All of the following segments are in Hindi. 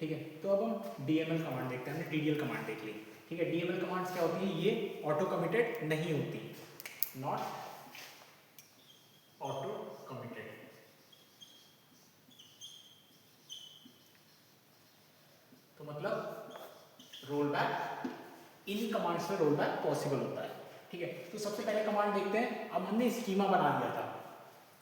ठीक है, तो अब हम DML कमांड देखते हैं। हमने TDL कमांड देख ली, ठीक है। DML कमांड्स क्या होती है, ये ऑटो कमिटेड नहीं होती, नॉट ऑटो कमिटेड। तो मतलब रोल बैक, इन कमांड्स में रोल बैक पॉसिबल होता है, ठीक है। तो सबसे पहले कमांड देखते हैं। अब हमने स्कीमा बना दिया था,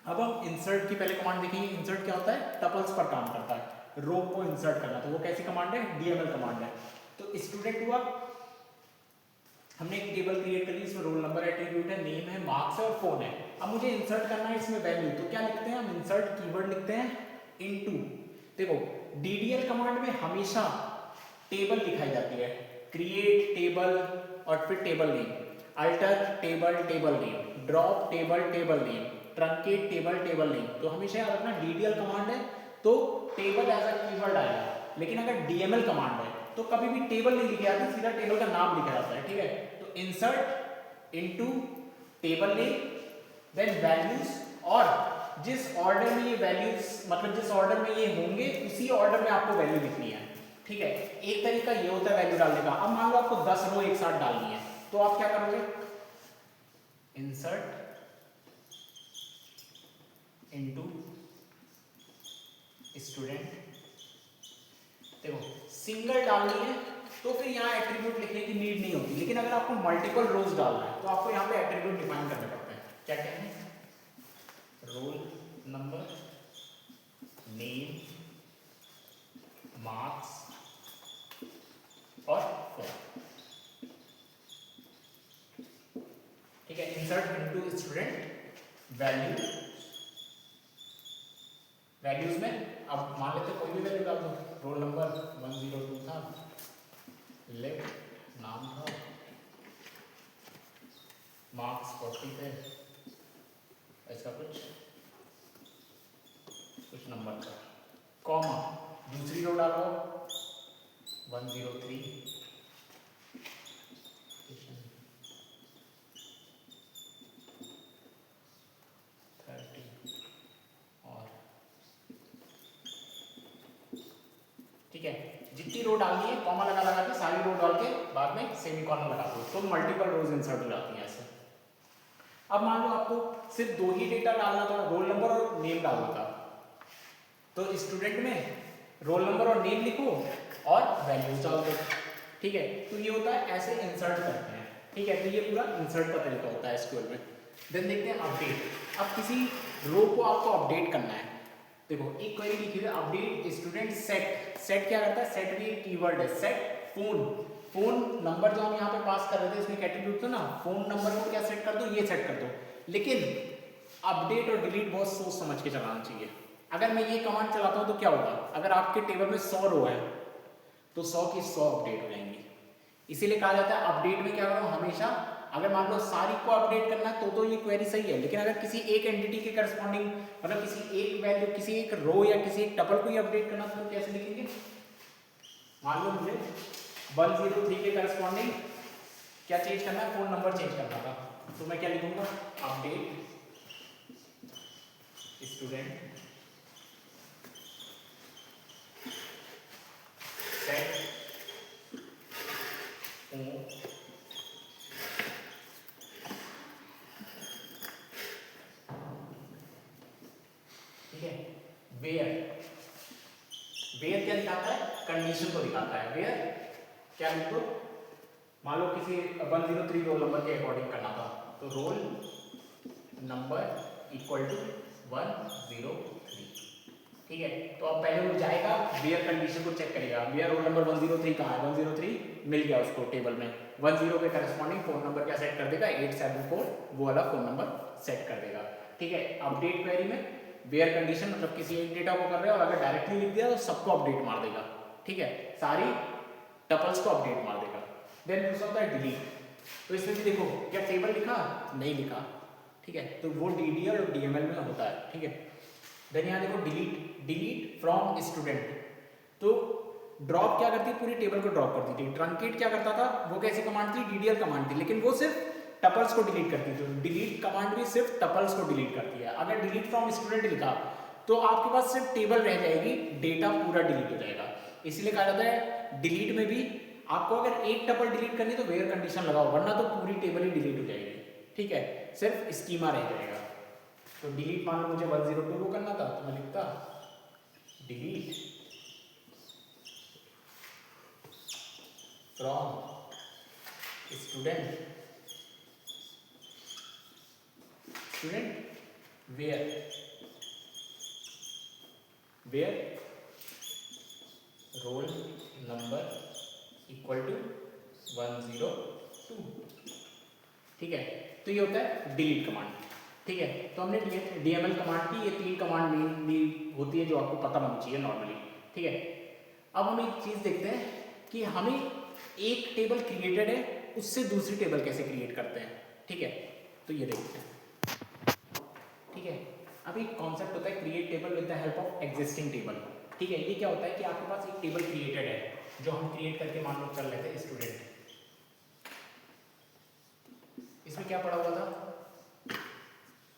अब हम इंसर्ट की पहले कमांड देखेंगे। इंसर्ट क्या होता है, टपल्स पर काम करता है, रो को इंसर्ट करना। तो वो कैसी कमांड है, DML कमांड है। तो स्टूडेंट हुआ, हमने एक टेबल क्रिएट कर ली, इसमें रोल नंबर एट्रीब्यूट है, नेम है, मार्क्स है और फोन है। अब मुझे इंसर्ट करना है इसमें वैल्यू, तो क्या लिखते हैं हम, इंसर्ट कीवर्ड लिखते हैं इनटू। देखो DDL कमांड में हमेशा टेबल दिखाई जाती है, क्रिएट टेबल और फिर table name, alter table table name, drop table table name, truncate table table name. तो हमेशा याद रखना DDL कमांड है तो टेबल एज अ कीवर्ड आएगा, लेकिन अगर DML कमांड है तो कभी भी टेबल नहीं लिखा जाता, सीधा टेबल का नाम लिखा जाता है, ठीक है। तो insert into table name, then values, और जिस ऑर्डर में ये वैल्यूज, मतलब जिस ऑर्डर में ये होंगे उसी ऑर्डर में आपको वैल्यू लिखनी है, ठीक है। एक तरीका ये होता है वैल्यू डालने का। अब मान लो आपको 10 रो एक साथ डालनी है, तो आप क्या करोगे, इंसर्ट इनटू स्टूडेंट। देखो सिंगल डालनी है तो फिर यहाँ एट्रीब्यूट लिखने की नीड नहीं होती, लेकिन अगर आपको मल्टीपल रोज डालना है तो आपको यहाँ पे एट्रीब्यूट डिफाइन करने पड़ते हैं। क्या कहेंगे, रोल नंबर, नेम, मार्क्स और फोन, ठीक है। Insert into student value, values में अब मान लेते कोई भी वैल्यू डाल दो। रोल नंबर 102 था, लेफ्ट नाम था, मार्क्स 40 थे, ऐसा कुछ नंबर था, कॉमा दूसरी रो डालो 103, ठीक है। जितनी रो डालनी है कॉमा लगा लगा के सारी रो डाल के बाद में सेमीकोलन लगा दो, तो मल्टीपल रोज इंसर्ट हो जाती हैं ऐसे। अब मान लो आपको सिर्फ दो ही डेटा डालना था, रोल नंबर और नेम डालना था, तो स्टूडेंट में रोल नंबर और नेम लिखो और वैल्यूज डाल दो, ठीक है। तो ये होता है, ऐसे इंसर्ट करते हैं, ठीक है। तो ये पूरा इंसर्ट का तरीका होता है SQL में। देन देखते हैं अपडेट। अब किसी रो को आपको अपडेट करना है, देखो एक क्वेरी लिखी है, अपडेट स्टूडेंट सेट। सेट क्या करता है, सेट भी एक कीवर्ड है। सेट फोन, फोन नंबर जो हम यहाँ पे पास कर रहे थे इसमें कैटेगरी था ना, फोन नंबर को क्या सेट कर दो, ये सेट कर दो। लेकिन अपडेट और डिलीट बहुत सोच समझ के चलाना चाहिए। अगर मैं ये कमांड चलाता हूँ तो क्या होगा, अगर आपके टेबल में 100 रो है तो 100 की 100 अपडेट हो जाएंगी। इसीलिए कहा जाता है अपडेट में क्या करो, हमेशा अगर मान लो सारी को अपडेट करना है तो ये क्वेरी सही है, लेकिन अगर किसी एक एंटिटी के करस्पॉन्डिंग, मतलब किसी एक वैल्यू, किसी एक रो या किसी एक टपल को ही अपडेट करना, तो कैसे लिखेंगे। मान लो मुझे 103 के करस्पॉन्डिंग क्या चेंज करना है, फोन नंबर चेंज करना था, तो मैं क्या लिखूंगा, अपडेट स्टूडेंट सेट ठीक है। वेयर, वेयर क्या दिखाता है, कंडीशन को दिखाता है। वेयर क्या लिखो, मान लो किसी 103 रोल नंबर के अकॉर्डिंग करना था, तो रोल नंबर इक्वल टू 103, ठीक है। तो अब पहले वो जाएगा वेयर कंडीशन को चेक करेगा, वेयर रोल नंबर 103 कहाँ है, 103 मिल गया उसको टेबल में, 10 के करस्पॉन्डिंग फोन नंबर क्या सेट कर देगा, 874 वो वाला फोन नंबर सेट कर देगा, ठीक है। अपडेट क्वेरी में वेयर कंडीशन मतलब किसी एक डेटा को कर रहे हो और अगर डायरेक्टली लिख दिया तो सबको अपडेट मार देगा, ठीक है, सारी टपल्स को अपडेट मार देगा। देन दूसरा होता है डिलीट। तो इसमें भी देखो क्या टेबल लिखा, नहीं लिखा, ठीक है, तो वो DDL और DML में होता है, ठीक है। देन यहाँ देखो डिलीट, डिलीट फ्रॉम स्टूडेंट, तो ड्रॉप क्या करती है, पूरी टेबल को ड्रॉप करती थी। ट्रंकेट क्या करता था, वो कैसी कमांड थी, DDL कमांड थी, लेकिन वो सिर्फ टपल्स को डिलीट करती थी। डिलीट कमांड भी सिर्फ टपल्स को डिलीट करती है। अगर डिलीट फ्रॉम स्टूडेंट लिखा तो आपके पास सिर्फ टेबल रह जाएगी, डेटा पूरा डिलीट हो जाएगा। इसलिए कहा जाता है डिलीट में भी आपको अगर एक टपल डिलीट करनी तो वेयर कंडीशन लगाओ, वरना तो पूरी टेबल ही डिलीट हो जाएगी। ठीक है, सिर्फ स्कीमा रह जाएगा। तो डिलीट मान लो मुझे 102 को करना था तो मैं लिखता delete from student where roll number equal to 102। ठीक है, तो ये होता है डिलीट कमांड। ठीक है, तो हमने डीएमएल कमांड की ये 3 कमांड मेनली होती है जो आपको पता होनी चाहिए नॉर्मली। ठीक है, अब हम एक चीज देखते हैं कि हमें एक टेबल क्रिएटेड है उससे दूसरी टेबल कैसे क्रिएट करते हैं। ठीक है, तो ये देखते हैं। ठीक है, अभी कॉन्सेप्ट होता है create table with the help of existing table. ठीक है, ये क्या होता है कि आपके पास एक टेबल क्रिएटेड है जो हम क्रिएट करके मान लो चल लेते हैं स्टूडेंट। इसमें क्या पड़ा हुआ था,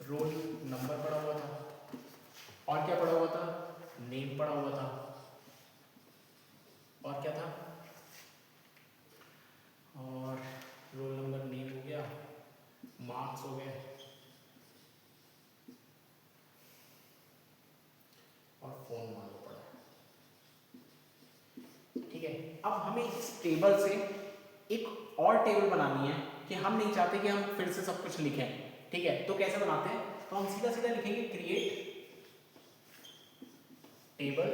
रोल नंबर पड़ा हुआ था, और क्या पड़ा हुआ था, नेम पड़ा हुआ था, और क्या था, और रोल नंबर नेम हो गया, मार्क्स हो गए, और फोन मान लो पड़ा। ठीक है, अब हमें इस टेबल से एक और टेबल बनानी है कि हम नहीं चाहते कि हम फिर से सब कुछ लिखें। ठीक है, तो कैसे बनाते हैं, तो हम सीधा सीधा लिखेंगे क्रिएट टेबल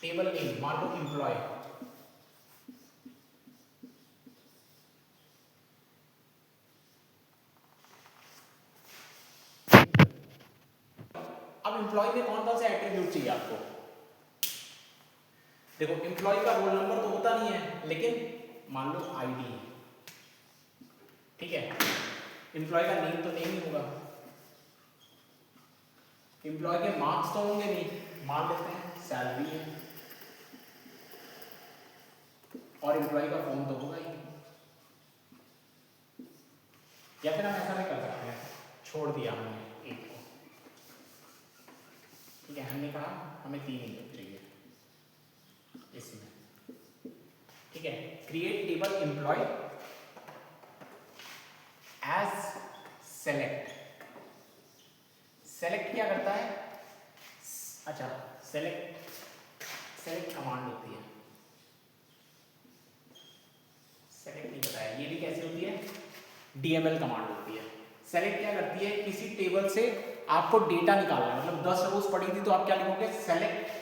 नेम, मान लो एम्प्लॉय। अब एम्प्लॉय में कौन कौन से एट्रीब्यूट चाहिए आपको, देखो एम्प्लॉय का रोल नंबर तो होता नहीं है लेकिन मान लो आईडी। ठीक है, एम्प्लॉय का नेम तो नेम ही होगा, एम्प्लॉय के मार्क्स तो होंगे नहीं, मान लेते हैं सैलरी है, और एम्प्लॉय का फोन तो होगा ही। या फिर हम ऐसा भी कर सकते हैं, छोड़ दिया हमने एक को। ठीक है, हमने कहा हमें 3 इनपुट चाहिए इसमें। ठीक है, create table employ as select. Select क्या करता है, अच्छा सेलेक्ट कमांड होती है, सेलेक्ट नहीं बताया, ये भी कैसे होती है, डीएमएल कमांड होती है। सेलेक्ट क्या करती है, किसी टेबल से आपको डेटा निकालना है, मतलब 10 रोज पड़ी थी तो आप क्या लिखोगे, सेलेक्ट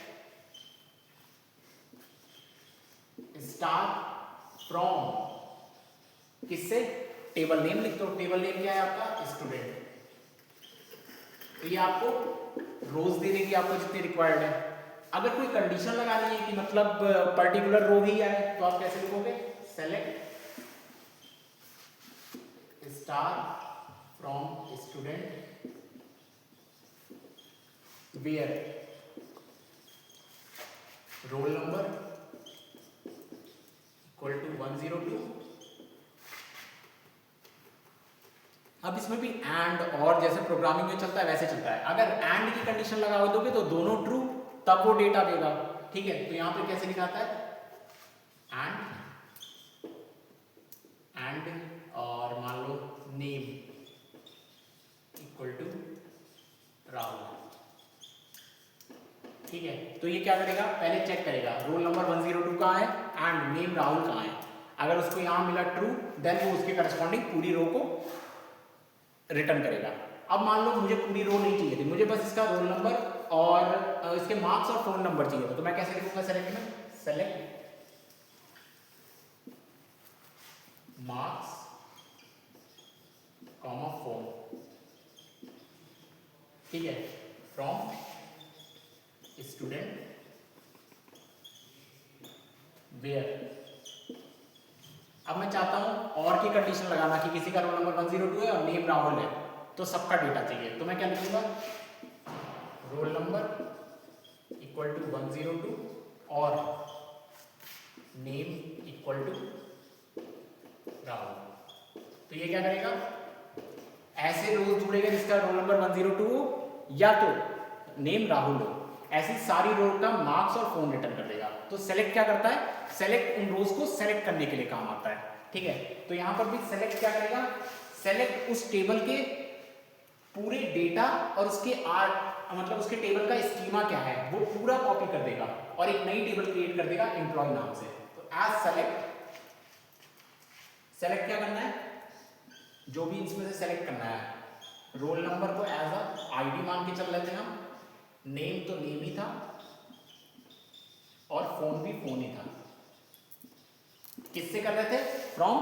स्टार फ्रॉम, किससे, टेबल नेम लिख दो, टेबल नेम क्या है आपका, स्टूडेंट। तो ये आपको रोज दे देगी आपको जितनी रिक्वायर्ड है। अगर कोई कंडीशन लगानी है कि मतलब पर्टिकुलर रो ही आए तो आप कैसे लिखोगे, select star from student where roll number equal to 102। अब इसमें भी एंड और जैसे प्रोग्रामिंग में चलता है वैसे चलता है, अगर एंड की कंडीशन लगा दोगे तो दोनों ट्रू तब वो डेटा देगा। ठीक है, तो यहां पे कैसे लिखाता है, एंड और मान लो नेम इक्वल टू राहुल। ठीक है, तो ये क्या करेगा, पहले चेक करेगा रोल नंबर 102 कहाँ है एंड नेम राहुल कहाँ है। अगर उसको यहां मिला ट्रू देन वो उसके करस्पॉन्डिंग पूरी रो को रिटर्न करेगा। अब मान लो मुझे पूरी रो नहीं चाहिए थी, मुझे बस इसका रोल नंबर और इसके मार्क्स और फोन नंबर चाहिए था, तो मैं कैसे लिखूंगा सेलेक्ट में, सेलेक्ट मार्क्स कॉमा फोन। ठीक है, फ्रॉम स्टूडेंट वेयर। अब मैं चाहता हूं और की कंडीशन लगाना कि किसी का रोल नंबर 102 है और नेम राहुल है, तो सबका डेटा चाहिए, तो मैं क्या लिखूंगा, रोल नंबर इक्वल टू 102 और नेम इक्वल टू राहुल। तो ये क्या करेगा, ऐसे रोज जुड़ेगा जिसका रोल नंबर 102 हो या तो नेम राहुल हो। ऐसी सारी रो का मार्क्स और फोन रिटर्न कर देगा। तो सेलेक्ट क्या करता है, सेलेक्ट उन रोज को सेलेक्ट करने के लिए काम आता है, ठीक है। तो यहाँ पर भी सेलेक्ट क्या करेगा, सेलेक्ट उस टेबल के पूरे डेटा और उसके मतलब उसके टेबल का स्कीमा क्या है वो पूरा कॉपी कर देगा और एक नई टेबल क्रिएट कर देगा एम्प्लॉय नाम से। तो एज सेलेक्ट, सेलेक्ट क्या करना है, जो भी इसमें से सेलेक्ट करना है, रोल नंबर को एज अ आईडी मान के चल लेते हैं हम, नेम तो नेम ही था और फोन भी फोन ही था। किससे कर रहे थे, फ्रॉम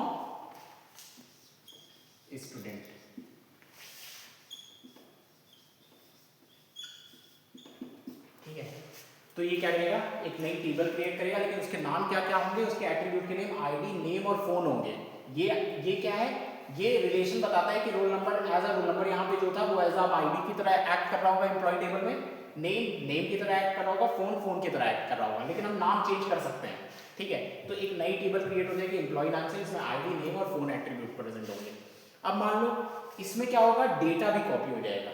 स्टूडेंट। ठीक है, तो ये क्या करेगा, एक नई टेबल क्रिएट करेगा, लेकिन उसके नाम क्या क्या होंगे, उसके एट्रीब्यूट के नेम आईडी, नेम और फोन होंगे। ये क्या है, ये रिलेशन बताता है कि roll number as a roll number यहाँ पे जो था वो एज अ आईडी की तरह एक्ट कर रहा होगा एम्प्लॉय टेबल में, नेम नेम की तरह एक्ट कर रहा होगा, फोन फोन की तरह एक्ट कर रहा होगा, लेकिन हम नाम चेंज कर सकते हैं। ठीक है, तो एक नई टेबल क्रिएट हो जाएगी एम्प्लॉय नाम से, इसमें आईडी, नेम और फोन एट्रीब्यूट प्रेजेंट होंगे। अब मान लो इसमें क्या होगा, डेटा भी कॉपी हो जाएगा।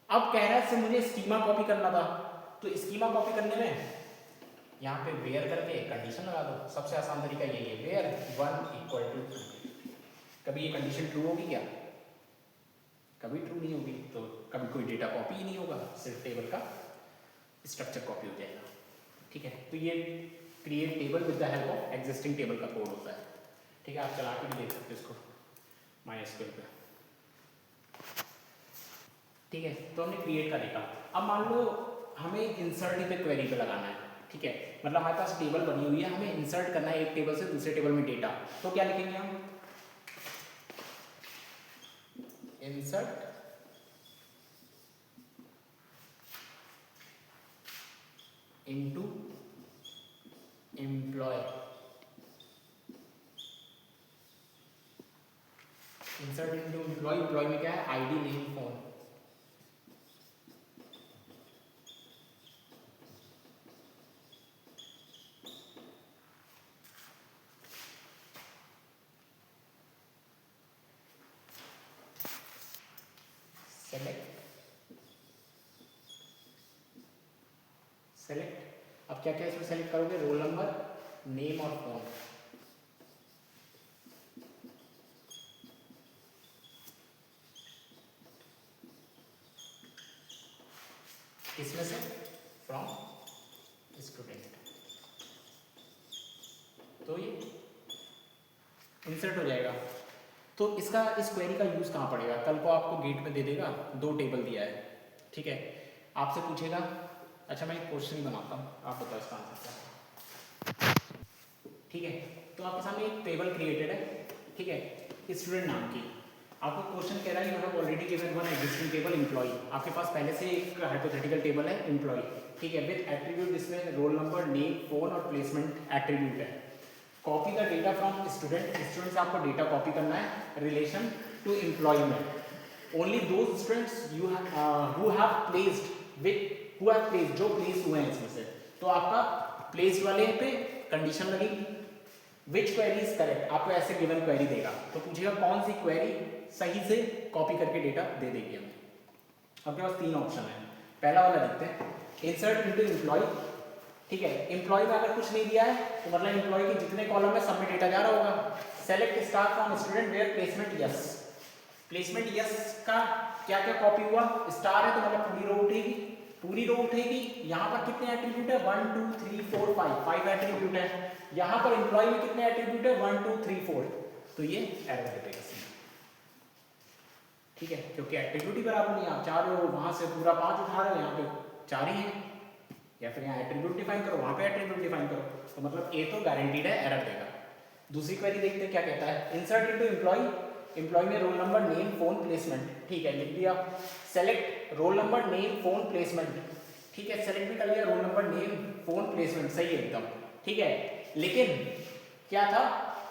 अब कह रहा है मुझे स्कीमा कॉपी करना था, तो स्कीमा कॉपी करने में यहाँ पे वेयर करके कंडीशन लगा दो, सबसे आसान तरीका यही है, वेयर 1 इक्वल टू 2। कभी ये कंडीशन ट्रू होगी क्या, कभी ट्रू नहीं होगी, तो कभी कोई डेटा कॉपी ही नहीं होगा, सिर्फ टेबल का स्ट्रक्चर कॉपी हो जाएगा। ठीक है, तो ये create table with the help of existing table का कोड होता है। ठीक है, आप चला के भी देख सकते हो इसको MySQL पे। ठीक है, तो हमने क्रिएट का देखा। अब मान लो हमें इंसर्ट पे क्वेरी पे लगाना है। ठीक है, मतलब हमारे पास टेबल बनी हुई है, हमें इंसर्ट करना है एक टेबल से दूसरे टेबल में डेटा। तो क्या लिखेंगे हम, insert into employ, insert into employ, employ में क्या है, आईडी, नेम, फोन। सेलेक्ट, अब क्या क्या इसमें सेलेक्ट करोगे, रोल नंबर, नेम और फोन। किसमें से, फ्रॉम स्टूडेंट। तो ये इंसर्ट हो जाएगा। तो इसका, इस क्वेरी का यूज कहाँ पड़ेगा, कल को आपको गेट में दे देगा, 2 टेबल दिया है। ठीक है, आपसे पूछेगा, अच्छा मैं एक क्वेश्चन ही बनाता हूँ, आप बताओ इसका आंसर क्या। ठीक है, तो आपके सामने एक टेबल क्रिएटेड है, ठीक है, स्टूडेंट नाम की। आपको क्वेश्चन कह रहा है you have already given one existing table employ. आपके पास पहले से एक हाइपोथेटिकल टेबल है एम्प्लॉय, ठीक है, विद एट्रीब्यूट जिसमें रोल नंबर, नेम, फोन और प्लेसमेंट एट्रीब्यूट है। Copy the data from student, student से आपको डेटा कॉपी करना है relation to employment. Only those students you who have placed with, who have placed, जो प्लेस हुए हैं इसमें से। तो आपका प्लेस्ड वाले पे कंडीशन लगेगी, विच क्वेरी इज करेक्ट, आपको ऐसे गिवन क्वेरी देगा, तो पूछेगा कौन सी क्वेरी सही से कॉपी करके डेटा दे देगी हमें। आपके पास 3 ऑप्शन है, पहला वाला देखते हैं, इंसर्ट इनटू एम्प्लॉय। ठीक है, एम्प्लॉय में अगर कुछ नहीं दिया है तो मतलब एम्प्लॉय के जितने कॉलम है सब में डेटा जा रहा होगा। Select star from student where placement yes, placement yes का क्या क्या कॉपी हुआ, स्टार है तो मतलब पूरी रो उठेगी, पूरी रो उठेगी। यहाँ पर कितने एट्रीब्यूट है, 1 2 3 4 5 एट्रीब्यूट है। यहाँ पर एम्प्लॉय में कितने एट्रीब्यूट है, 1 2 3 4, तो ये एरर देगा। ठीक है, क्योंकि एट्रीब्यूट ही बराबर नहीं, आप चाह रहे हो वहां से पूरा 5 उठा रहे हो, यहाँ पे 4 ही है, या फिर यहाँ एट्रीब्यूट डिफाइन करो, वहां पे एट्रीब्यूट डिफाइन करो, तो मतलब ए तो गारंटीड है एरर देगा। दूसरी क्वेरी देखते हैं क्या कहता है, इंसर्ट इनटू एम्प्लॉय, एम्प्लॉय में role number, name, phone, placement. ठीक है, लिख दिया। Select role number, name, phone, placement. ठीक है, सेलेक्ट भी कर लिया, role number, name, phone, placement, सही है एकदम। ठीक है, लेकिन क्या था,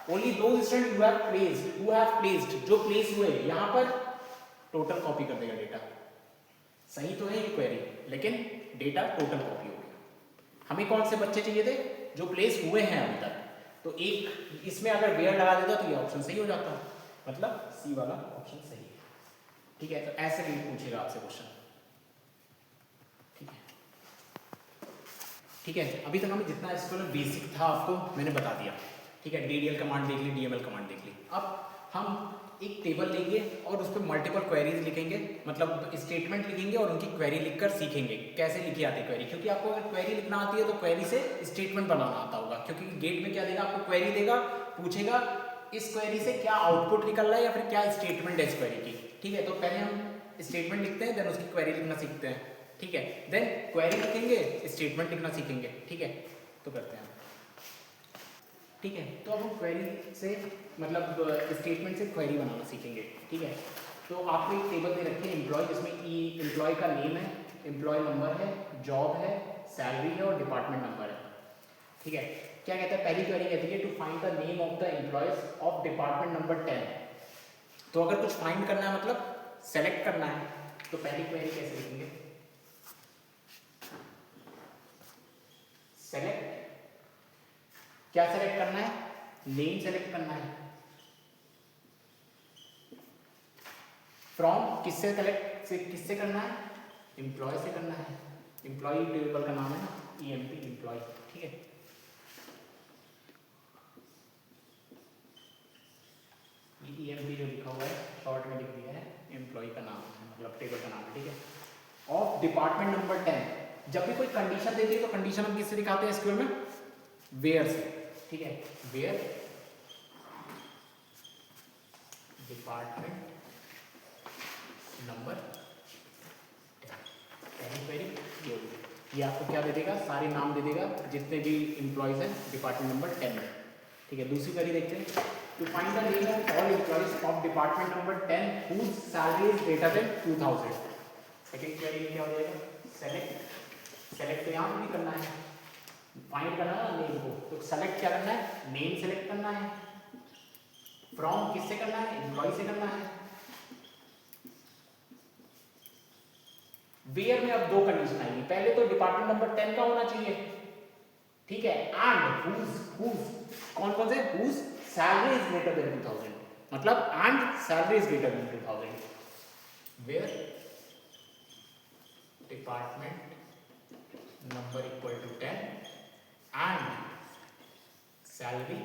only those student you have placed, who have placed, जो प्लेस हुए, यहाँ पर टोटल कॉपी कर देगा डेटा। सही तो है ये क्वेरी, लेकिन डेटा टोटल कॉपी हो गया। हमें कौन से बच्चे चाहिए थे, जो प्लेस हुए हैं अभी तक, तो एक इसमें अगर वेयर लगा देता तो ये ऑप्शन सही हो जाता, मतलब सी वाला ऑप्शन सही है। ठीक है, तो ऐसे भी पूछेगा आपसे क्वेश्चन। ठीक है, ठीक है, अभी तक हमें जितना इसको बेसिक था आपको मैंने बता दिया। ठीक है, DDL कमांड देख ली, DML कमांड देख ली। अब हम एक टेबल लेंगे और उस पर मल्टीपल क्वेरीज लिखेंगे, मतलब स्टेटमेंट लिखेंगे और उनकी क्वेरी लिखकर सीखेंगे कैसे लिखी आती है क्वेरी। क्योंकि आपको अगर क्वेरी लिखना आती है तो क्वेरी से स्टेटमेंट बनाना आता होगा, क्योंकि गेट में क्या देगा आपको, क्वेरी देगा, पूछेगा इस क्वेरी से क्या आउटपुट निकल रहा है या फिर क्या स्टेटमेंट है इस क्वेरी की। ठीक है, तो पहले हम स्टेटमेंट लिखते हैं, देन उसकी क्वेरी लिखना सीखते हैं। ठीक है, देन क्वेरी लिखेंगे, स्टेटमेंट लिखना सीखेंगे। ठीक है, तो करते हैं। ठीक है, तो अब हम क्वेरी से मतलब स्टेटमेंट से क्वेरी बनाना सीखेंगे। ठीक है, तो आपको एक टेबल दे रखी है एम्प्लॉय, जिसमें एम्प्लॉय का नेम है, एम्प्लॉय नंबर है, जॉब है, सैलरी है और डिपार्टमेंट नंबर है। ठीक है, क्या कहता है, पहली क्वेरी कहती है to find the name of the employees of department number 10। तो अगर कुछ फाइंड करना है मतलब सेलेक्ट करना है, तो पहली क्वेरी कैसे लिखेंगे, सेलेक्ट, क्या सेलेक्ट करना है, नेम सेलेक्ट करना है, फ्रॉम किससे कलेक्ट से किससे करना है, एम्प्लॉय से करना है। एम्प्लॉय टेबल का नाम है ना, EMP एम्प्लॉय। ठीक है, ये EMP जो लिखा हुआ है शॉर्ट में लिख दिया है, एम्प्लॉय का नाम है, मतलब टेबल का नाम है। ठीक है, ऑफ डिपार्टमेंट नंबर 10। जब भी कोई कंडीशन देती है तो कंडीशन हम किससे दिखाते हैं SQL में, वेयर से। ठीक है, वेयर डिपार्टमेंट नंबर 10। पहली क्वेरी ये होगी, ये आपको क्या दे देगा, सारे नाम दे देगा जितने भी एम्प्लॉयज हैं डिपार्टमेंट नंबर 10 में। ठीक है, दूसरी क्वेरी देखते हैं, to find the name of all employees of department number 10 whose salary is greater than 2000। Second query में क्या हो जाएगा, सेलेक्ट, सेलेक्ट तो यहाँ पे भी करना है, फाइंड करना है नेम को, तो सेलेक्ट क्या करना है, नेम सेलेक्ट करना है, फ्रॉम किससे करना है, एम्प्लॉय से करना है। वेयर में अब दो कंडीशन आएगी, पहले तो डिपार्टमेंट नंबर 10 का होना चाहिए। ठीक है, एंड whose कौन कौन से, whose salary is greater than 2000, मतलब and salary is greater than 2000, where department number equal to 10 and salary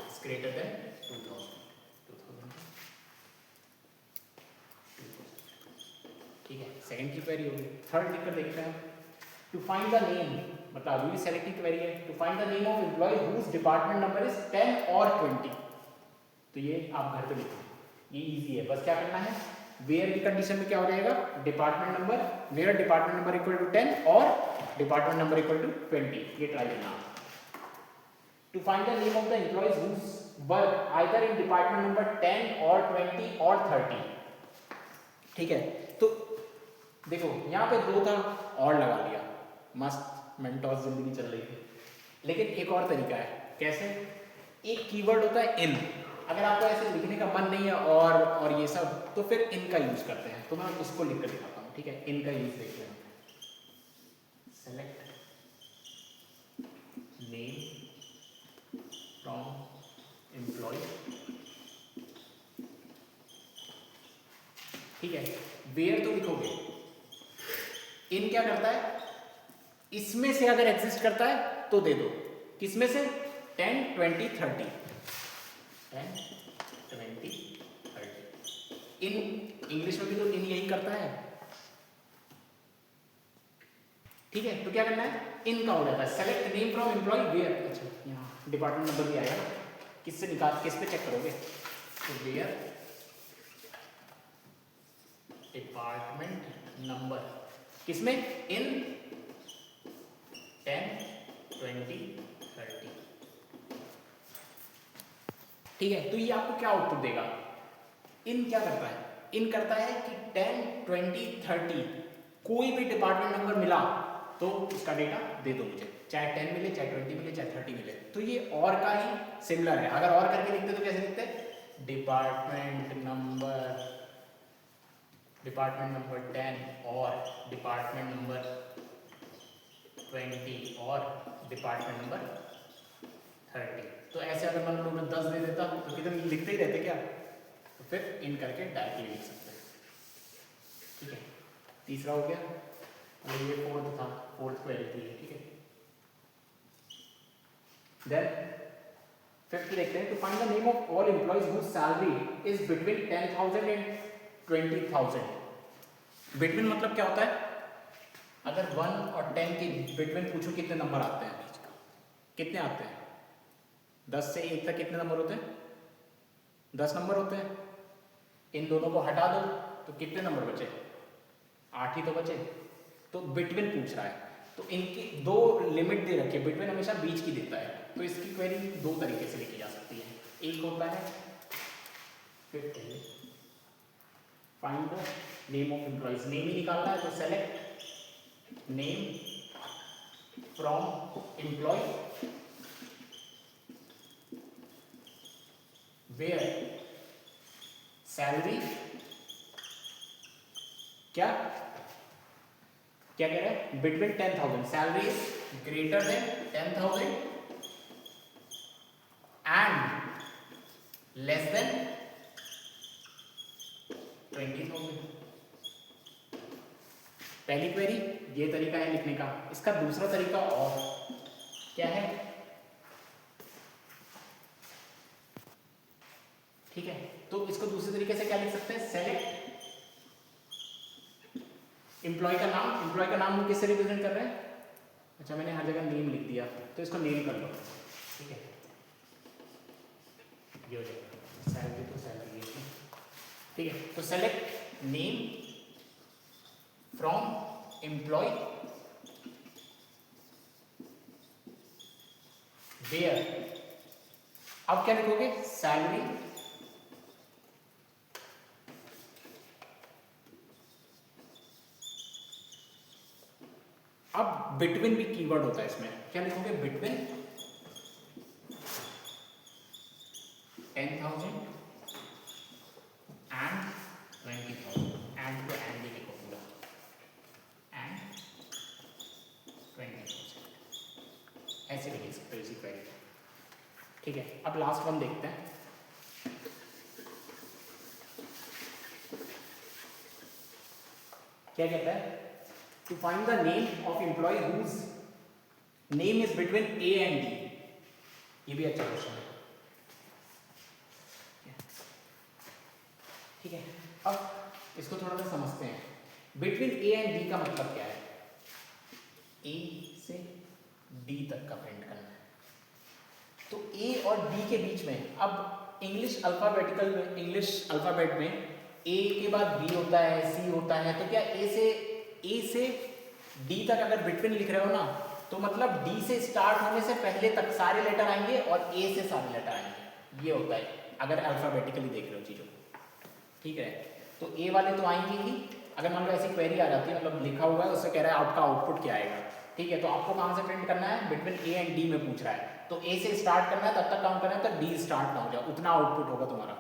is greater than 2000। ठीक है, सेकंड की क्वेरी होगी। थर्ड लिखकर देखते हैं, टू फाइंड द नेम, मतलब अभी भी सेलेक्ट की क्वेरी है, to find the name of employ whose department number is 10 और 20। तो ये आप घर पे लिखो, ये इजी है, बस क्या करना है, वेयर की कंडीशन में क्या हो जाएगा, department number, where department number equal to 10 और डिपार्टमेंट नंबर इक्वल टू 20, ये ट्राई करना। To find the name of the employees whose work either in department number 10 और 20 और 30। ठीक है, तो देखो यहाँ पे दो था और लगा लिया, मस्त मेंटोस जिंदगी चल रही थी। लेकिन एक और तरीका है, कैसे, एक कीवर्ड होता है इन, अगर आपको ऐसे लिखने का मन नहीं है और ये सब, तो फिर इन का यूज करते हैं, तो मैं उसको लिख कर दिखाता हूँ। ठीक है, इन का यूज देखते हैं, सेलेक्ट नेम फ्रॉम एम्प्लॉय। ठीक है, वेयर तो लिखोगे, इन क्या करता है, इसमें से अगर एग्जिस्ट करता है तो दे दो, किसमें से, 10 20 30, 10 20 30। इन इंग्लिश में भी तो इन यही करता है। ठीक है, तो क्या करना है, इन का हो जाता है, select name from employ where. अच्छा, यहाँ डिपार्टमेंट नंबर भी आएगा ना, किससे निकाल, किस पे चेक करोगे, तो वेयर डिपार्टमेंट नंबर, किसमें, इन 10 20 30। ठीक है, तो ये आपको क्या आउटपुट देगा, इन क्या करता है, इन करता है कि 10 20 30 कोई भी डिपार्टमेंट नंबर मिला तो उसका डेटा दे दो मुझे, चाहे 10 मिले, चाहे 20 मिले, चाहे 30 मिले। तो ये और का ही सिमिलर है, अगर और करके लिखते तो कैसे लिखते, डिपार्टमेंट नंबर 10 और डिपार्टमेंट नंबर 20 और डिपार्टमेंट नंबर 30। तो ऐसे अगर मान लो मैं 10 दे देता तो कितने लिखते ही रहते क्या, तो फिर इन करके डायरेक्टली लिख सकते हैं। ठीक है, तीसरा हो गया। ये फोर्थ था, फोर्थ क्वेरी थी, ठीक है। देन फिफ्थ देखते हैं, to find the name of all employees whose salary is between 10,000 and 20,000। Between मतलब क्या होता है, अगर 1 और 10 के बिटवीन पूछो कितने नंबर आते हैं बीच का, कितने आते हैं? 10 से 1 तक कितने नंबर होते हैं? 10 नंबर होते हैं। इन दोनों को हटा दो तो कितने नंबर बचे? 8 ही तो बचे। तो बिटवीन पूछ रहा है, तो इनकी दो लिमिट दे रखी है, बिटवीन हमेशा बीच की देता है, तो इसकी क्वेरी दो तरीके से लिखी जा सकती है। एक होता है fifth, find the name of employees, name ही निकालना है तो select name from employ where salary क्या क्या कह रहे हैं, between 10,000, salary is greater than 10,000 and less than 20,000। पहली क्वेरी ये तरीका है लिखने का। इसका दूसरा तरीका और क्या है, ठीक है, तो इसको दूसरे तरीके से क्या लिख सकते हैं, सेलेक्ट एम्प्लॉय का नाम, एम्प्लॉय का नाम हम किससे रिप्रेजेंट कर रहे हैं, अच्छा मैंने हर जगह नेम लिख दिया तो इसको नेम कर लो, ठीक है, ये हो जाएगा सैलरी तो सैलरी है, ठीक है। तो select name from employ where, अब क्या लिखोगे, सैलरी अब बिटवीन भी कीवर्ड होता है इसमें, क्या लिखोगे, बिटवीन 10,000 एंड 20,000, एंड तो एंड ही लिखो पूरा, एंड 20,000, ऐसे लिख सकते हो इसी क्वेरी, ठीक है। अब लास्ट वन देखते हैं, क्या कहता है, to find the name of employee whose name is between A and D, ये भी अच्छा क्वेश्चन है, ठीक है। अब इसको थोड़ा सा समझते हैं, बिटवीन A एंड D का मतलब क्या है, A से D तक का प्रिंट करना है, तो A और D के बीच में, अब इंग्लिश अल्फाबेटिकल में, इंग्लिश अल्फाबेट में A के बाद B होता है, C होता है, तो क्या A से D तक अगर बिटवीन लिख रहे हो ना, तो मतलब D से स्टार्ट होने से पहले तक सारे लेटर आएंगे और A से सारे लेटर आएंगे, ये होता है अगर अल्फाबेटिकली देख रहे हो चीज़ों को, ठीक है। तो A वाले तो आएंगे ही, अगर मान लो ऐसी क्वेरी आ जाती है, मतलब लिखा हुआ है, उससे कह रहा है आपका आउटपुट क्या आएगा, ठीक है, तो आपको कहाँ से प्रिंट करना है, बिटवीन A एंड D में पूछ रहा है, तो A से स्टार्ट करना है, तब तक काउंट करना है तब D स्टार्ट ना हो जाए, उतना आउटपुट होगा तुम्हारा,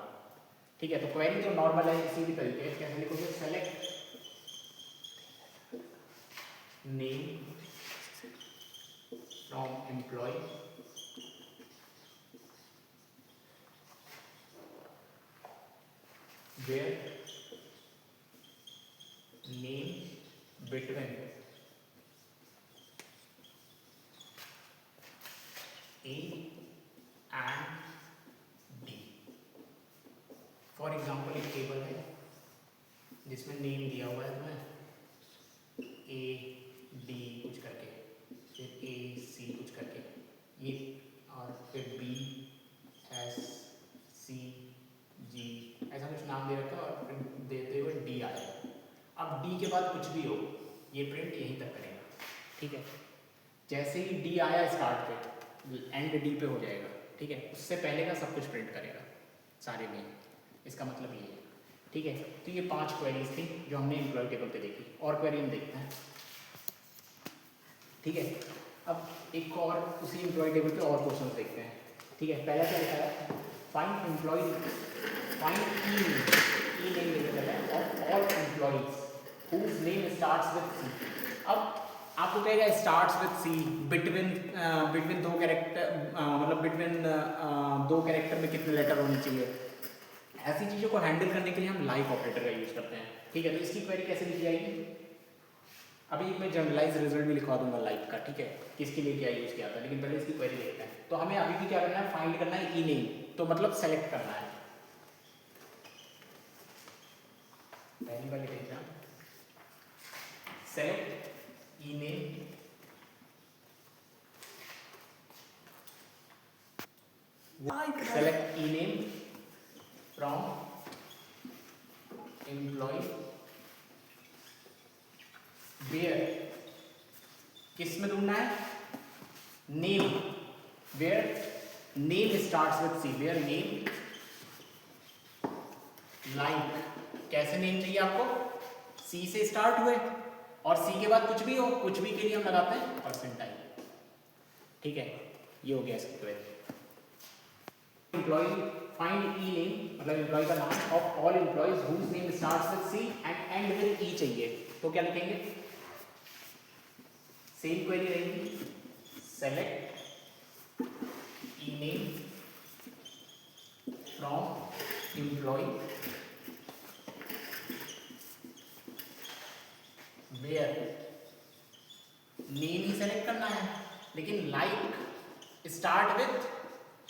ठीक है। तो क्वेरी तो नॉर्मल है, इसी भी तरीके से कैसे लिखोगे, select name from employ where name between A and D। For example एक टेबल है जिसमें नेम दिया हुआ है तुम्हें A D कुछ करके, फिर A C कुछ करके, ये और फिर B S C G ऐसा कुछ नाम दे रखा है, और फिर देते हुए D आएगा। अब D के बाद कुछ भी हो, ये प्रिंट यहीं तक करेगा, ठीक है। जैसे ही D आया स्टार्ट पे, एंड D पे हो जाएगा, ठीक है, उससे पहले का सब कुछ प्रिंट करेगा सारे में, इसका मतलब ये है, ठीक है। तो ये 5 क्वेरीज थी जो हमने एम्प्लॉय टेबल पे देखी, और क्वेरी हम देखते हैं, ठीक है। अब एक और उसी एम्प्लॉय टेबल पे और क्वेश्चन देखते हैं, ठीक है। पहला क्या लिखा है, find employ, find E name लिखा है of all employees whose name starts with C. अब आपको कहेगा स्टार्ट्स विद सी, बिटवीन दो कैरेक्टर, मतलब बिटवीन दो कैरेक्टर में कितने लेटर होने चाहिए, ऐसी चीज़ों को हैंडल करने के लिए हम लाइक ऑपरेटर का यूज़ करते हैं, ठीक है। तो इसकी क्वेरी कैसे लिखी जाएगी, अभी मैं जनरलाइज रिजल्ट भी लिखवा दूंगा लाइक का, ठीक है, किसके लिए क्या यूज़ किया था, लेकिन पहले इसकी क्वेरी देखते हैं। तो हमें अभी भी क्या करना है, फाइंड करना है ई नेम, तो मतलब सेलेक्ट करना है। पहली वाली देख रहा select E name, select e name from employee where, किस में ढूंढना है, name, where name starts with C, where name like, कैसे नेम चाहिए आपको, C से स्टार्ट हुए और C के बाद कुछ भी हो, कुछ भी के लिए हम लगाते हैं परसेंटाइल, ठीक है। ये हो गया इसकी query. Employee find E name, मतलब एम्प्लॉय का नाम of all employees whose name starts with C and end with E चाहिए, तो क्या लिखेंगे, सेम क्वेरी रहेगी, select E name from employ where, name ही सेलेक्ट करना है, लेकिन लाइक स्टार्ट विथ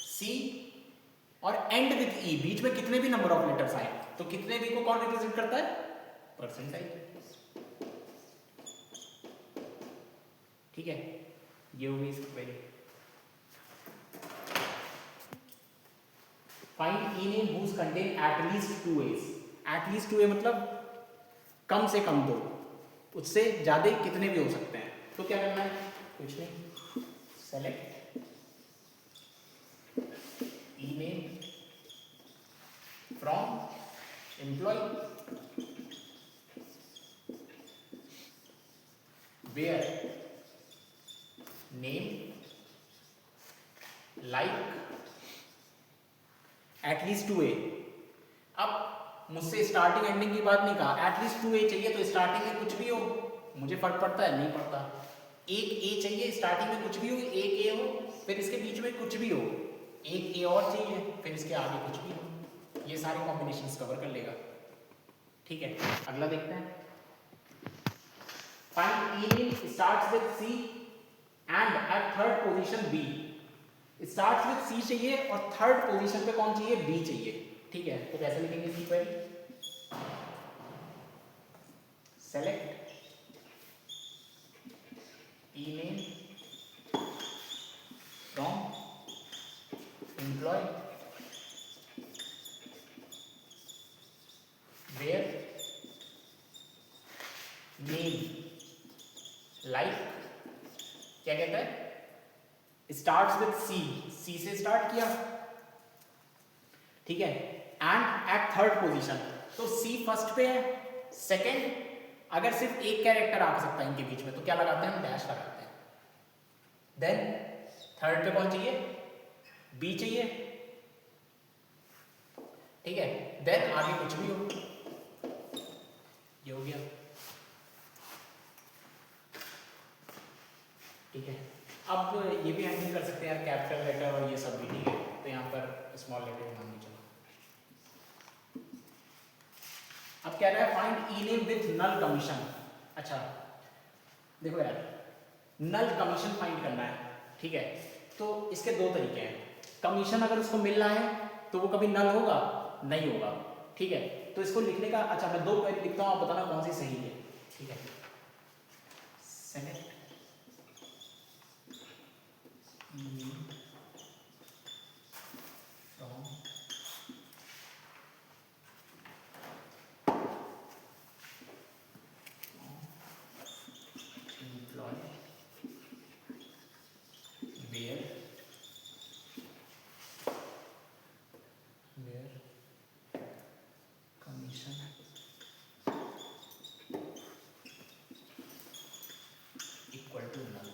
सी और एंड विथ ई, बीच में कितने भी नंबर ऑफ लेटर्स आए, तो कितने भी को कौन रिप्रेजेंट करता है, परसेंटाइल, ठीक है। ये होगी इसकी query. Find E name whose contain at least 2 As, at least 2 A मतलब कम से कम 2, उससे ज्यादा कितने भी हो सकते हैं, तो क्या करना है, कुछ नहीं, select E name from employ where name like at least 2 A. अब मुझसे स्टार्टिंग एंडिंग की बात नहीं कहा, एटलीस्ट 2 ए चाहिए, तो स्टार्टिंग में कुछ भी हो, मुझे फर्क पड़ता है, नहीं पड़ता, एक ए चाहिए, स्टार्टिंग में कुछ भी हो, एक ए हो, फिर इसके बीच में कुछ भी हो, एक ए और चाहिए, फिर इसके आगे कुछ भी हो, ये सारे कॉम्बिनेशंस कवर कर लेगा, ठीक है। अगला देखते हैं, find E name starts with C and at third position B, starts with C चाहिए और थर्ड पोजीशन पे कौन चाहिए, बी चाहिए, ठीक है। तो कैसे लिखेंगे C query, select E name from employ where name like, क्या कहता है, स्टार्ट्स विद सी, सी से स्टार्ट किया, ठीक है, एंड एट थर्ड पोजीशन, तो सी फर्स्ट पे है, सेकंड अगर सिर्फ एक कैरेक्टर आ सकता है इनके बीच में, तो क्या लगाते हैं, हम डैश लगाते हैं, देन थर्ड पे कौन चाहिए, बी चाहिए, ठीक है, देन आगे कुछ भी हो, ये हो गया, ठीक है। अब ये भी हैंडल कर सकते हैं यार, कैपिटल लेटर और ये सब भी, ठीक है, तो यहाँ पर स्मॉल लेटर मान लीजिए। अब कह रहा है find E name with null commission, अच्छा देखो यार, नल कमीशन फाइंड करना है, ठीक है, तो इसके दो तरीके हैं, कमीशन अगर उसको मिल रहा है तो वो कभी नल होगा, नहीं होगा, ठीक है, तो इसको लिखने का, अच्छा मैं 2 क्वेरी लिखता हूँ, आप बताना कौन सी सही है, ठीक है, select from employ where commission equal to null,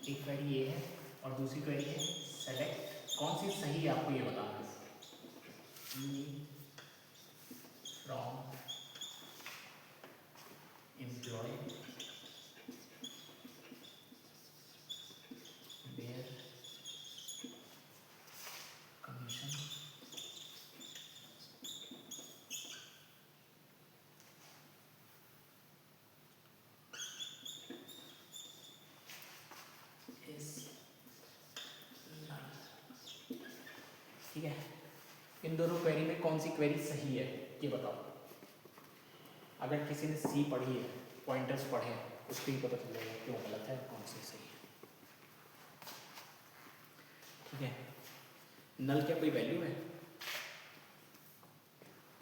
एक क्वेरी ये है और दूसरी क्वेरी है सेलेक्ट, कौन सी सही है आपको ये बताना है, फ्रॉम एम्प्लॉय वेयर कमीशन ठीक है, इन दोनों क्वेरी में कौन सी क्वेरी सही है ये बताओ। अगर किसी ने सी पढ़ी है, पॉइंटर्स पढ़े हैं, उसको ही पता चलेगा क्यों गलत है और कौन सी सही है। ठीक है, नल क्या कोई वैल्यू है?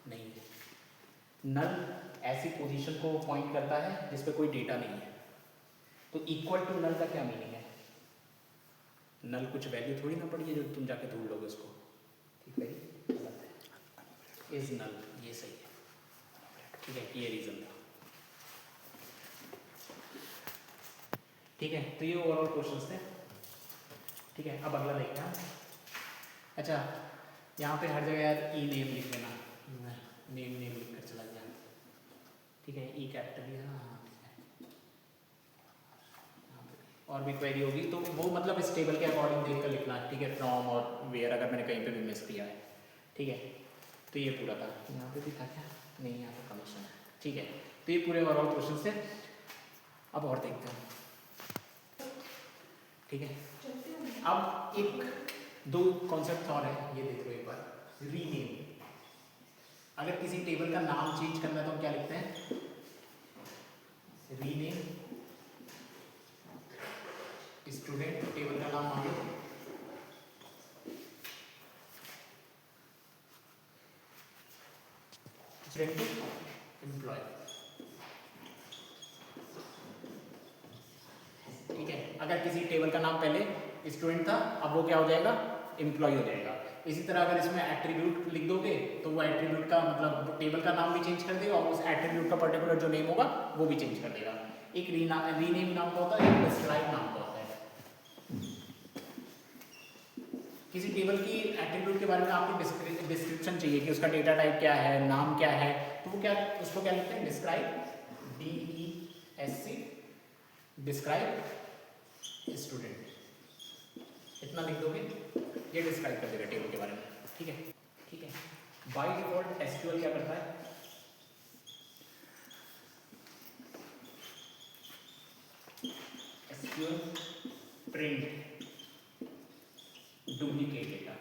नहीं है। नल ऐसी पोजीशन को पॉइंट करता है जिस पे कोई डेटा नहीं है। तो इक्वल टू नल का क्या मीनिंग है? नल कुछ वैल्यू थोड़ी ना पड़ी है जो तुम जाके ढूंढ लोगे उसको। ठीक है, गलत है। इज नल, ये सही है। ठीक है, ये रीजन था। ठीक है, तो ये ओवरऑल क्वेश्चंस थे। ठीक है, अब अगला देखते हैं। अच्छा, यहाँ पे हर जगह यार ई नेम लिख देना, नेम लिख कर चला गया। ठीक है, ई कैपिटल है। हाँ, और भी क्वेरी होगी तो वो मतलब इस टेबल के अकॉर्डिंग देख कर लिखना। ठीक है, फ्रॉम और वेयर अगर मैंने कहीं पे भी मिस किया है। ठीक है, तो ये पूरा था। यहाँ पे भी था क्या? नहीं, यहाँ पे कमीशन है। ठीक है, तो ये पूरे ओवरऑल क्वेश्चन थे। अब और देखते हैं। ठीक है, अब एक दो कॉन्सेप्ट और है, ये देख लो एक बार। रीनेम, अगर किसी टेबल का नाम चेंज करना है तो हम क्या लिखते हैं? रीनेम स्टूडेंट, टेबल का नाम मान लो। Student employ. ठीक है, अगर किसी टेबल का नाम पहले स्टूडेंट था, अब वो क्या हो जाएगा? एम्प्लॉय हो जाएगा। इसी तरह अगर इसमें एट्रीब्यूट लिख दोगे तो वो एट्रीब्यूट का मतलब टेबल का नाम भी चेंज कर देगा और उस एट्रीब्यूट का पर्टिकुलर जो नेम होगा वो भी चेंज कर देगा। एक रीनेम नाम का होता है, एक डिस्क्राइब नाम का होता है। किसी टेबल की एट्रीब्यूट के बारे में आपको डिस्क्रिप्शन चाहिए कि उसका डेटा टाइप क्या है, नाम क्या है, तो वो क्या, उसको क्या लिखते हैं? Describe, DESC, describe student. इतना लिख दोगे, ये डिस्क्राइब कर देगा टेबल के बारे में। ठीक है, ठीक है। बाय डिफॉल्ट SQL क्या करता है? SQL print duplicate data.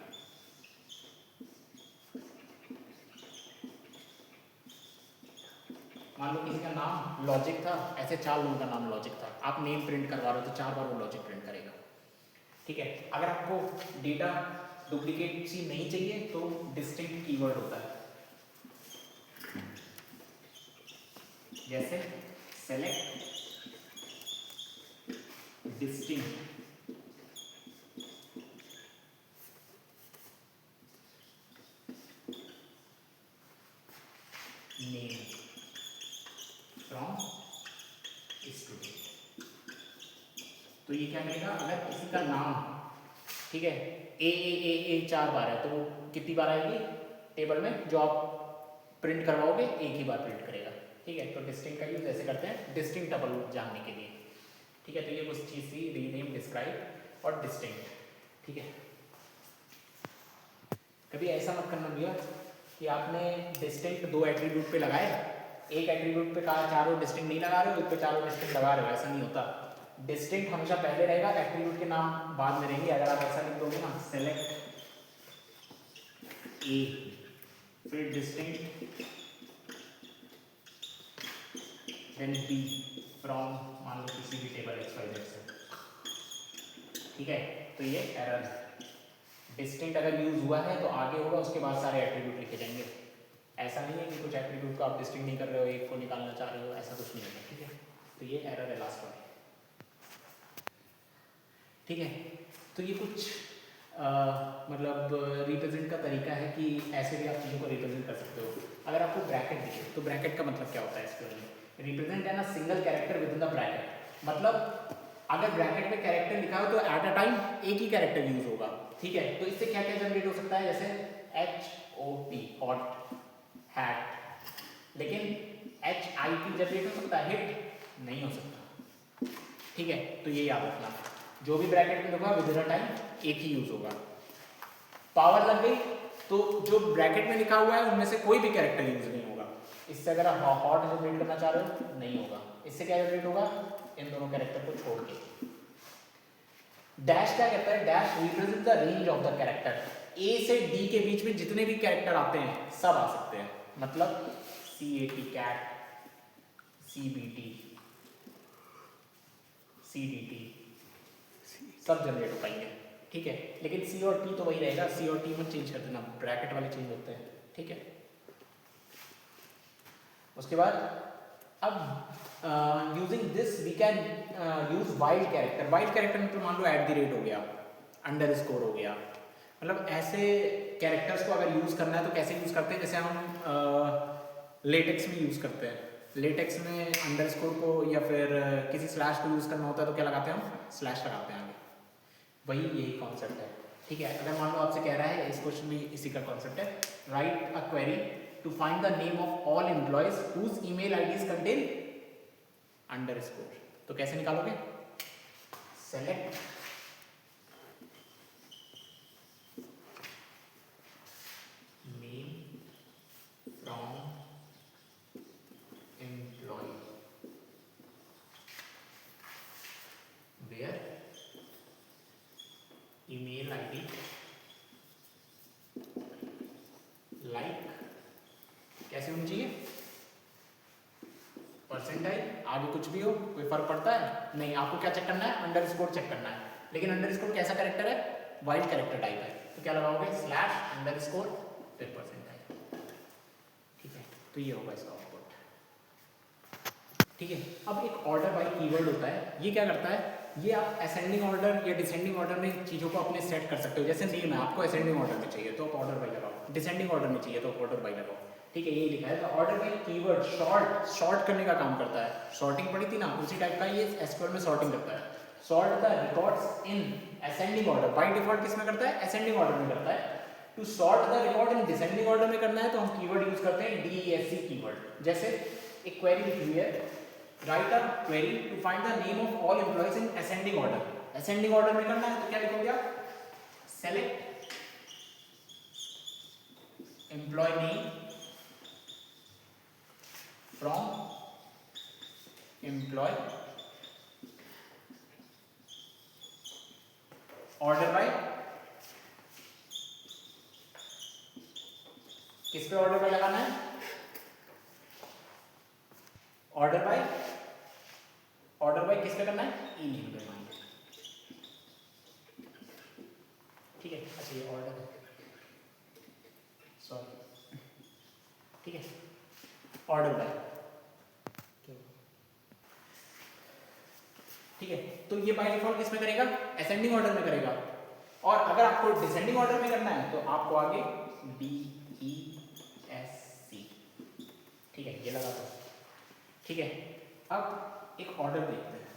मान लो किसी का नाम लॉजिक था, ऐसे 4 लोगों का नाम लॉजिक था, आप नेम प्रिंट करवा रहे हो तो 4 बार वो लॉजिक प्रिंट करेगा। ठीक है, अगर आपको डेटा डुप्लीकेट सी नहीं चाहिए तो डिस्टिंक्ट कीवर्ड होता है, जैसे select distinct name from student. तो ये क्या करेगा? अगर किसी का नाम, ठीक है, ए 4 बार है तो वो कितनी बार आएगी टेबल में? जो आप प्रिंट करवाओगे एक ही बार प्रिंट करेगा। ठीक है, तो डिस्टिंक्ट का यूज ऐसे करते हैं डिस्टिंक्ट डबल जानने के लिए। ठीक है, तो ये कुछ चीज़ थी, रीनेम, डिस्क्राइब और डिस्टिंक्ट। ठीक है, कभी ऐसा मत करना भैया कि आपने डिस्टिंक्ट 2 एट्रीब्यूट पे लगाए, एक एट्रीब्यूट पे कहा चारों डिस्टिंक्ट नहीं लगा रहे हो, एक पे चारों डिस्टिंक्ट लगा रहे हो, ऐसा नहीं होता। डिस्टिंक्ट हमेशा पहले रहेगा, एट्रीब्यूट के नाम बाद में रहेंगे। अगर आप ऐसा लिख दोगे ना, सेलेक्ट ए, फिर डिस्टिंक्ट, देन बी फ्रॉम मान लो किसी भी टेबल XYZ से। ठीक है, तो ये एरर है। डिस्टिंक्ट अगर यूज हुआ है तो आगे होगा, उसके बाद सारे एट्रीब्यूट लिखे जाएंगे। ऐसा नहीं है कि कुछ एट्रीब्यूट को आप डिस्टिंक्ट नहीं कर रहे हो, एक को निकालना चाह रहे हो, ऐसा कुछ नहीं होगा। ठीक है, तो ये एरर है लास्ट वाली। ठीक है, तो ये कुछ मतलब रिप्रेजेंट का तरीका है कि ऐसे भी आप चीज़ों को रिप्रेजेंट कर सकते हो। अगर आपको ब्रैकेट दिखे तो ब्रैकेट का मतलब क्या होता है इसके बारे में? रिप्रेजेंट है ना single character with in the bracket, मतलब अगर ब्रैकेट में कैरेक्टर लिखा हो तो एट अ टाइम एक ही कैरेक्टर यूज होगा। ठीक है, तो इससे क्या क्या जनरेट हो सकता है? जैसे HOT, हॉट, हैट, लेकिन HIT जनरेट हो सकता है, हिट नहीं हो सकता। ठीक है, तो ये याद रखना, जो भी ब्रैकेट में होगा विद इन अ टाइम एक ही यूज होगा। पावर लग गई तो जो ब्रैकेट में लिखा हुआ है उनमें से कोई भी कैरेक्टर यूज नहीं होगा। इससे अगर आप हॉट जनरेट करना चाह रहे हो नहीं होगा। इससे क्या जनरेट होगा? इन दोनों कैरेक्टर को छोड़ के। डैश क्या कहता है? Dash represent the range of the character. A से डी के बीच में जितने भी कैरेक्टर आते हैं सब आ सकते हैं, मतलब CAT कैट, CBT, CDT सब जनरेट हो पाएंगे, ठीक है। लेकिन C और T तो वही रहेगा, C और T में चेंज कर देना, ब्रैकेट वाले चेंज होते हैं, ठीक है। उसके बाद अब using this we can use wild character. Wild character मतलब मान लो @ हो गया, अंडरस्कोर हो गया, मतलब ऐसे कैरेक्टर्स को अगर यूज करना है तो कैसे यूज करते हैं, जैसे हम लेटेक्स में यूज करते हैं। लेटेक्स में अंडरस्कोर को या फिर किसी स्लैश को यूज करना होता है तो क्या लगाते हैं हम? स्लैश लगाते हैं आगे, वही यही कॉन्सेप्ट है, ठीक है। अगर मान लो आपसे कह रहा है, इस क्वेश्चन में इसी का कॉन्सेप्ट है, write a query to find the name of all employees whose email IDs contain underscore, तो कैसे निकालोगे? Select name from employ where email ID like, कैसे होनी चाहिए? परसेंटाइल, आगे कुछ भी हो कोई फर्क पड़ता है नहीं। आपको क्या चेक करना है? अंडरस्कोर चेक करना है, लेकिन अंडरस्कोर कैसा कैरेक्टर है? वाइल्ड कैरेक्टर टाइप है, तो क्या लगाओगे? स्लैश अंडरस्कोर फिर परसेंटाइल, ठीक है। तो ये होगा इसका आउटपुट, ठीक है। अब एक ऑर्डर बाय कीवर्ड होता है, ये क्या करता है? ये आप असेंडिंग ऑर्डर या डिसेंडिंग ऑर्डर में चीज़ों को अपने सेट कर सकते हो। जैसे नेम है, आपको असेंडिंग ऑर्डर में चाहिए तो आप ऑर्डर बाय लगाओ, डिसेंडिंग ऑर्डर में चाहिए तो आप ऑर्डर बाय लगाओ, ठीक है। यही लिखा है। तो ऑर्डर बाय कीवर्ड शॉर्ट करने का काम करता है। शॉर्टिंग पड़ी थी ना, उसी टाइप का ये एसक्यूएल में शॉर्टिंग करता है। Sort the records in ascending order, by default किस में करता है? असेंडिंग ऑर्डर में करता है। To sort the record in descending order में करना है तो हम कीवर्ड यूज करते हैं DESC कीवर्ड। जैसे एक क्वेरी लिखी हुई है, write a query to find the name of all employees in ascending order. Ascending order में करना है तो क्या लिखोगे आप? Select employ name from employ order by, किस पे ऑर्डर बाय लगाना है? ऑर्डर बाय किस पे करना है? ई नेम पे, ठीक है। अच्छा ये ऑर्डर है, सॉरी, ठीक है। ऑर्डर बाय, ठीक है। तो ये बाय डिफॉल्ट किस में करेगा? असेंडिंग ऑर्डर में करेगा। और अगर आपको डिसेंडिंग ऑर्डर में करना है तो आपको आगे DESC, ठीक है, ये लगा दो, ठीक है। अब एक ऑर्डर देखते हैं।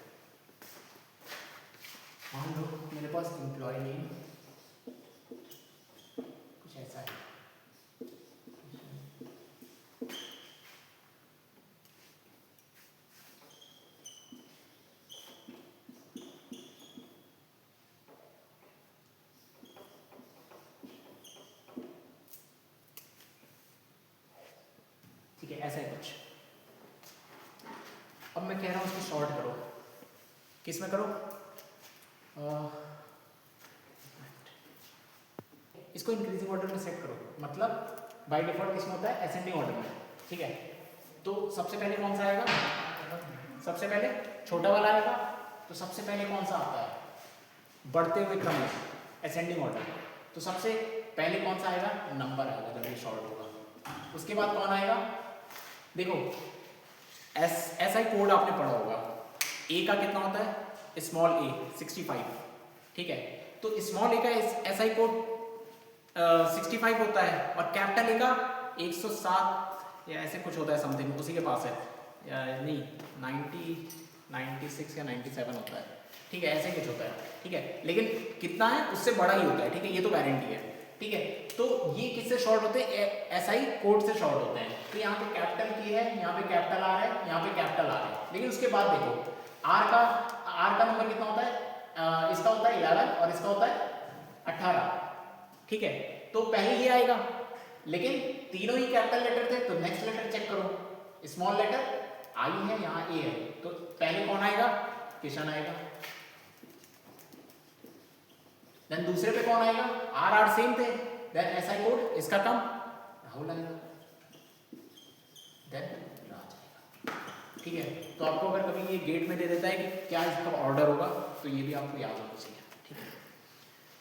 मान लो मेरे पास एम्प्लॉय नेम कुछ ऐसा है, ठीक है, ऐसा है कुछ। अब मैं कह रहा हूँ इसको शॉर्ट करो, किस में करो? इसको इंक्रीजिंग ऑर्डर में सेट करो, मतलब बाय डिफॉल्ट किसमें होता है? असेंडिंग ऑर्डर में, ठीक है। तो सबसे पहले कौन सा आएगा? सबसे पहले छोटा वाला आएगा। तो सबसे पहले कौन सा आता है? बढ़ते हुए क्रम में असेंडिंग ऑर्डर। तो सबसे पहले कौन सा आएगा? नंबर आएगा जब ये शॉर्ट होगा। उसके बाद कौन आएगा? देखो SI कोड आपने पढ़ा होगा, ए का कितना होता है? स्मॉल a 65, ठीक है। तो स्मॉल a का SI कोड 65 होता है और कैपिटल ए का 107 या ऐसे कुछ होता है समथिंग, उसी के पास है या नहीं 90 96 या 97 होता है, ठीक है, ऐसे कुछ होता है, ठीक है। लेकिन कितना है उससे बड़ा ही होता है, ठीक है, ये तो गारंटी है, ठीक है। तो ये किससे शॉर्ट होते हैं? SI कोड से शॉर्ट होते हैं। तो यहाँ पे कैपिटल की है, यहाँ पे कैपिटल आर है, यहाँ पे कैपिटल आर है। लेकिन उसके बाद देखो आर का नंबर कितना होता है? इसका होता है 11 और इसका होता है 18, ठीक है। तो पहले ये आएगा, लेकिन तीनों ही कैपिटल लेटर थे, तो नेक्स्ट लेटर चेक करो। स्मॉल लेटर आई है, यहाँ ए है, तो पहले कौन आएगा? किशन आएगा, देन दूसरे पे कौन आएगा, आर सेम थे, देन एसआई कोड इसका कम, राहुल आएगा, देन राज आएगा। ठीक है, तो आपको अगर कभी ये गेट में दे देता है कि क्या इसका ऑर्डर होगा, तो ये भी आपको याद होना चाहिए। ठीक है,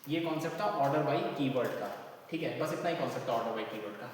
ये कॉन्सेप्ट था ऑर्डर बाय कीवर्ड का। ठीक है, बस इतना ही कॉन्सेप्ट था ऑर्डर बाय कीवर्ड का।